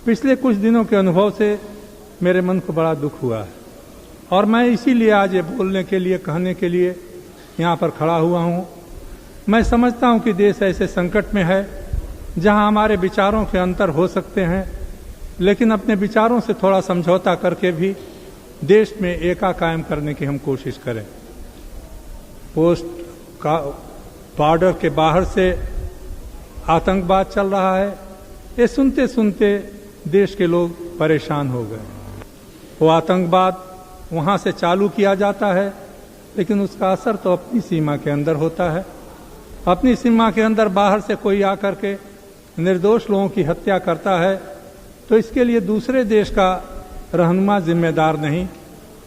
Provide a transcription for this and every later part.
पिछले कुछ दिनों के अनुभव से मेरे मन को बड़ा दुख हुआ है और मैं इसीलिए आज ये बोलने के लिए, कहने के लिए यहाँ पर खड़ा हुआ हूँ। मैं समझता हूँ कि देश ऐसे संकट में है जहाँ हमारे विचारों के अंतर हो सकते हैं, लेकिन अपने विचारों से थोड़ा समझौता करके भी देश में एका कायम करने की हम कोशिश करें। पोस्ट का बॉर्डर के बाहर से आतंकवाद चल रहा है, ये सुनते सुनते देश के लोग परेशान हो गए। वो आतंकवाद वहाँ से चालू किया जाता है, लेकिन उसका असर तो अपनी सीमा के अंदर होता है। अपनी सीमा के अंदर बाहर से कोई आकर के निर्दोष लोगों की हत्या करता है तो इसके लिए दूसरे देश का रहनुमा जिम्मेदार नहीं,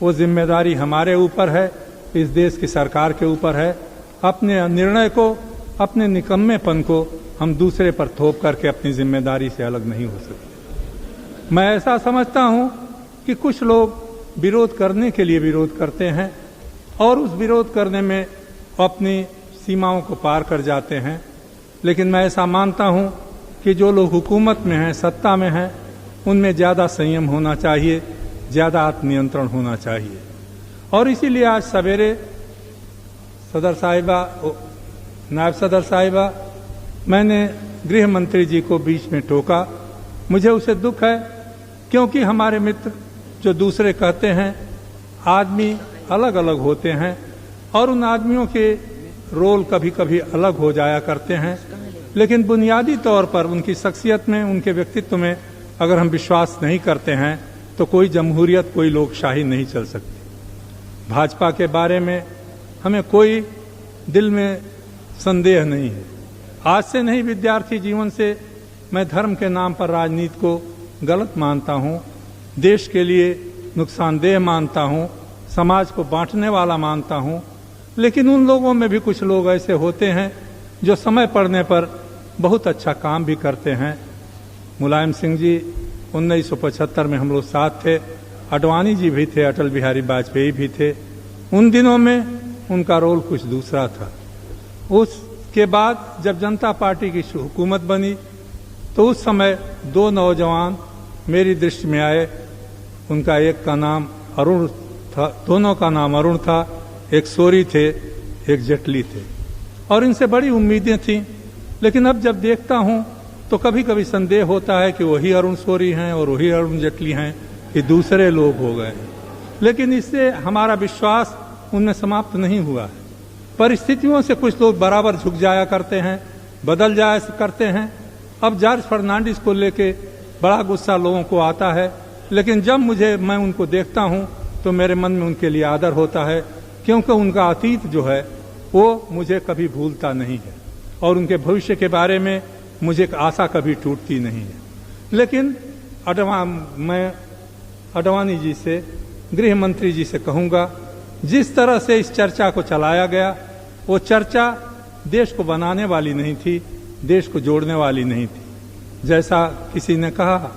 वो जिम्मेदारी हमारे ऊपर है, इस देश की सरकार के ऊपर है। अपने निर्णय को, अपने निकम्मेपन को हम दूसरे पर थोप करके अपनी जिम्मेदारी से अलग नहीं हो सकते। मैं ऐसा समझता हूं कि कुछ लोग विरोध करने के लिए विरोध करते हैं और उस विरोध करने में अपनी सीमाओं को पार कर जाते हैं, लेकिन मैं ऐसा मानता हूं कि जो लोग हुकूमत में हैं, सत्ता में हैं, उनमें ज़्यादा संयम होना चाहिए, ज़्यादा आत्मनियंत्रण होना चाहिए। और इसीलिए आज सवेरे सदर साहिबा, नायब सदर साहिबा, मैंने गृह मंत्री जी को बीच में टोका। मुझे उसे दुख है क्योंकि हमारे मित्र जो दूसरे कहते हैं, आदमी अलग अलग होते हैं और उन आदमियों के रोल कभी कभी अलग हो जाया करते हैं, लेकिन बुनियादी तौर पर उनकी शख्सियत में, उनके व्यक्तित्व में अगर हम विश्वास नहीं करते हैं तो कोई जमहूरियत, कोई लोकशाही नहीं चल सकती। भाजपा के बारे में हमें कोई दिल में संदेह नहीं है। आज से नहीं, विद्यार्थी जीवन से मैं धर्म के नाम पर राजनीति को गलत मानता हूं, देश के लिए नुकसानदेह मानता हूं, समाज को बांटने वाला मानता हूं, लेकिन उन लोगों में भी कुछ लोग ऐसे होते हैं जो समय पड़ने पर बहुत अच्छा काम भी करते हैं। मुलायम सिंह जी 1975 में हम लोग साथ थे, अडवाणी जी भी थे, अटल बिहारी वाजपेयी भी थे। उन दिनों में उनका रोल कुछ दूसरा था। उसके बाद जब जनता पार्टी की हुकूमत बनी तो उस समय दो नौजवान मेरी दृष्टि में आए। उनका एक का नाम अरुण था, दोनों का नाम अरुण था, एक सोरी थे, एक जेटली थे और इनसे बड़ी उम्मीदें थीं। लेकिन अब जब देखता हूं तो कभी कभी संदेह होता है कि वही अरुण सोरी हैं और वही अरुण जेटली हैं कि दूसरे लोग हो गए हैं। लेकिन इससे हमारा विश्वास उनमें समाप्त नहीं हुआ है। परिस्थितियों से कुछ लोग बराबर झुक जाया करते हैं, बदल जाया करते हैं। अब जॉर्ज फर्नांडिस को लेके बड़ा गुस्सा लोगों को आता है, लेकिन जब मैं उनको देखता हूं तो मेरे मन में उनके लिए आदर होता है, क्योंकि उनका अतीत जो है वो मुझे कभी भूलता नहीं है और उनके भविष्य के बारे में मुझे आशा कभी टूटती नहीं है। लेकिन मैं अडवाणी जी से, गृह मंत्री जी से कहूंगा, जिस तरह से इस चर्चा को चलाया गया, वो चर्चा देश को बनाने वाली नहीं थी, देश को जोड़ने वाली नहीं थी। जैसा किसी ने कहा,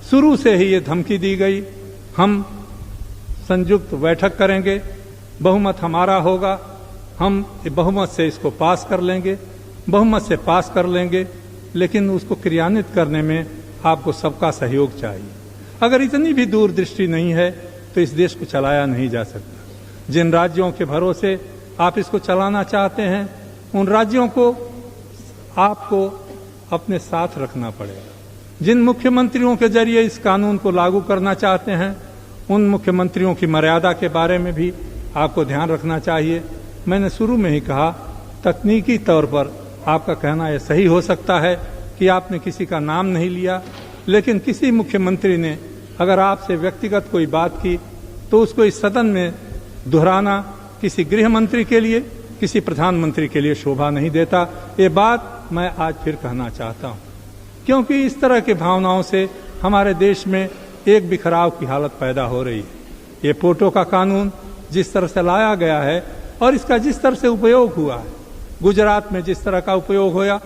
शुरू से ही ये धमकी दी गई, हम संयुक्त बैठक करेंगे, बहुमत हमारा होगा, हम बहुमत से इसको पास कर लेंगे, बहुमत से पास कर लेंगे, लेकिन उसको क्रियान्वित करने में आपको सबका सहयोग चाहिए। अगर इतनी भी दूरदृष्टि नहीं है तो इस देश को चलाया नहीं जा सकता। जिन राज्यों के भरोसे आप इसको चलाना चाहते हैं, उन राज्यों को आपको अपने साथ रखना पड़ेगा। जिन मुख्यमंत्रियों के जरिए इस कानून को लागू करना चाहते हैं, उन मुख्यमंत्रियों की मर्यादा के बारे में भी आपको ध्यान रखना चाहिए। मैंने शुरू में ही कहा, तकनीकी तौर पर आपका कहना यह सही हो सकता है कि आपने किसी का नाम नहीं लिया, लेकिन किसी मुख्यमंत्री ने अगर आपसे व्यक्तिगत कोई बात की तो उसको इस सदन में दोहराना किसी गृह मंत्री के लिए, किसी प्रधानमंत्री के लिए शोभा नहीं देता। ये बात मैं आज फिर कहना चाहता हूं, क्योंकि इस तरह की भावनाओं से हमारे देश में एक बिखराव की हालत पैदा हो रही है। ये पोटो का कानून जिस तरह से लाया गया है और इसका जिस तरह से उपयोग हुआ है, गुजरात में जिस तरह का उपयोग होया,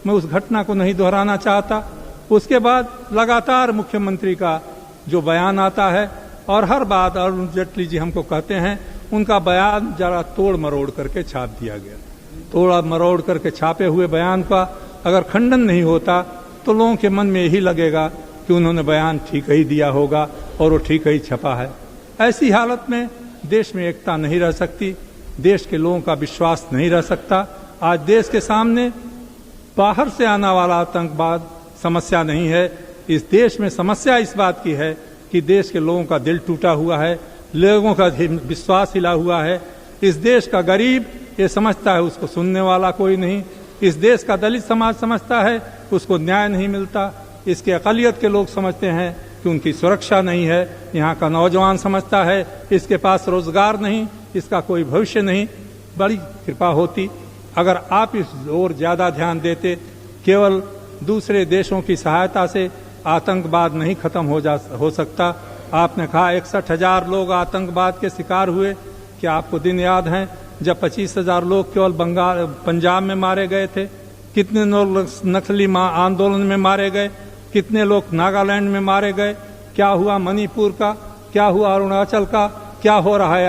मैं उस घटना को नहीं दोहराना चाहता। उसके बाद लगातार मुख्यमंत्री का जो बयान आता है और हर बात अरुण जेटली जी हमको कहते हैं, उनका बयान जरा तोड़ मरोड़ करके छाप दिया गया। तोड़ मरोड़ करके छापे हुए बयान का अगर खंडन नहीं होता तो लोगों के मन में यही लगेगा कि उन्होंने बयान ठीक ही दिया होगा और वो ठीक ही छपा है। ऐसी हालत में देश में एकता नहीं रह सकती, देश के लोगों का विश्वास नहीं रह सकता। आज देश के सामने बाहर से आने वाला आतंकवाद समस्या नहीं है, इस देश में समस्या इस बात की है कि देश के लोगों का दिल टूटा हुआ है, लोगों का विश्वास हिला हुआ है। इस देश का गरीब ये समझता है उसको सुनने वाला कोई नहीं, इस देश का दलित समाज समझता है उसको न्याय नहीं मिलता, इसके अक़लियत के लोग समझते हैं कि उनकी सुरक्षा नहीं है, यहाँ का नौजवान समझता है इसके पास रोजगार नहीं, इसका कोई भविष्य नहीं। बड़ी कृपा होती अगर आप इस ओर ज़्यादा ध्यान देते। केवल दूसरे देशों की सहायता से आतंकवाद नहीं खत्म हो सकता। आपने कहा 61,000 लोग आतंकवाद के शिकार हुए। क्या आपको दिन याद हैं जब 25,000 लोग केवल पंजाब में मारे गए थे? कितने लोग नक्सली आंदोलन में मारे गए, कितने लोग नागालैंड में मारे गए? क्या हुआ मणिपुर का, क्या हुआ अरुणाचल का, क्या हो रहा है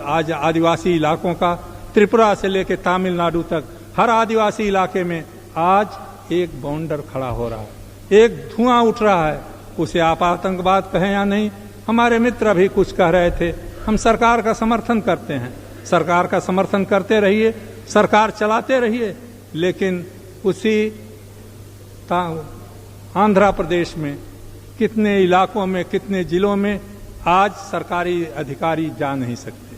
आज आदिवासी इलाकों का? त्रिपुरा से लेकर तमिलनाडु तक हर आदिवासी इलाके में आज एक बाउंडर खड़ा हो रहा है, एक धुआं उठ रहा है। उसे आप आतंकवाद कहें या नहीं, हमारे मित्र अभी कुछ कह रहे थे। हम सरकार का समर्थन करते हैं, सरकार का समर्थन करते रहिए, सरकार चलाते रहिए, लेकिन उसी आंध्र प्रदेश में कितने इलाकों में, कितने जिलों में आज सरकारी अधिकारी जा नहीं सकते,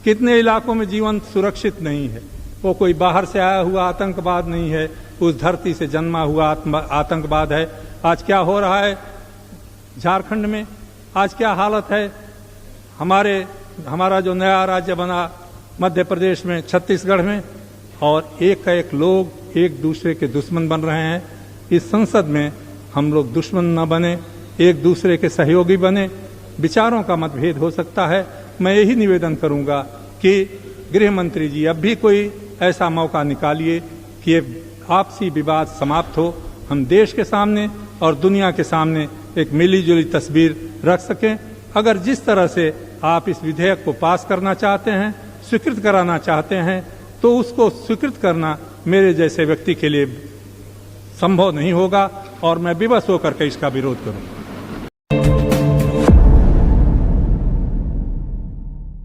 कितने इलाकों में जीवन सुरक्षित नहीं है। वो कोई बाहर से आया हुआ आतंकवाद नहीं है, उस धरती से जन्मा हुआ आतंकवाद है। आज क्या हो रहा है झारखंड में, आज क्या हालत है हमारा जो नया राज्य बना मध्य प्रदेश में, छत्तीसगढ़ में, और एक का एक लोग एक दूसरे के दुश्मन बन रहे हैं। इस संसद में हम लोग दुश्मन न बने, एक दूसरे के सहयोगी बने। विचारों का मतभेद हो सकता है, मैं यही निवेदन करूंगा कि गृह मंत्री जी अब भी कोई ऐसा मौका निकालिए कि ये आपसी विवाद समाप्त हो, हम देश के सामने और दुनिया के सामने एक मिलीजुली तस्वीर रख सकें। अगर जिस तरह से आप इस विधेयक को पास करना चाहते हैं, स्वीकृत कराना चाहते हैं, तो उसको स्वीकृत करना मेरे जैसे व्यक्ति के लिए संभव नहीं होगा और मैं विवश होकर के इसका विरोध करूंगा।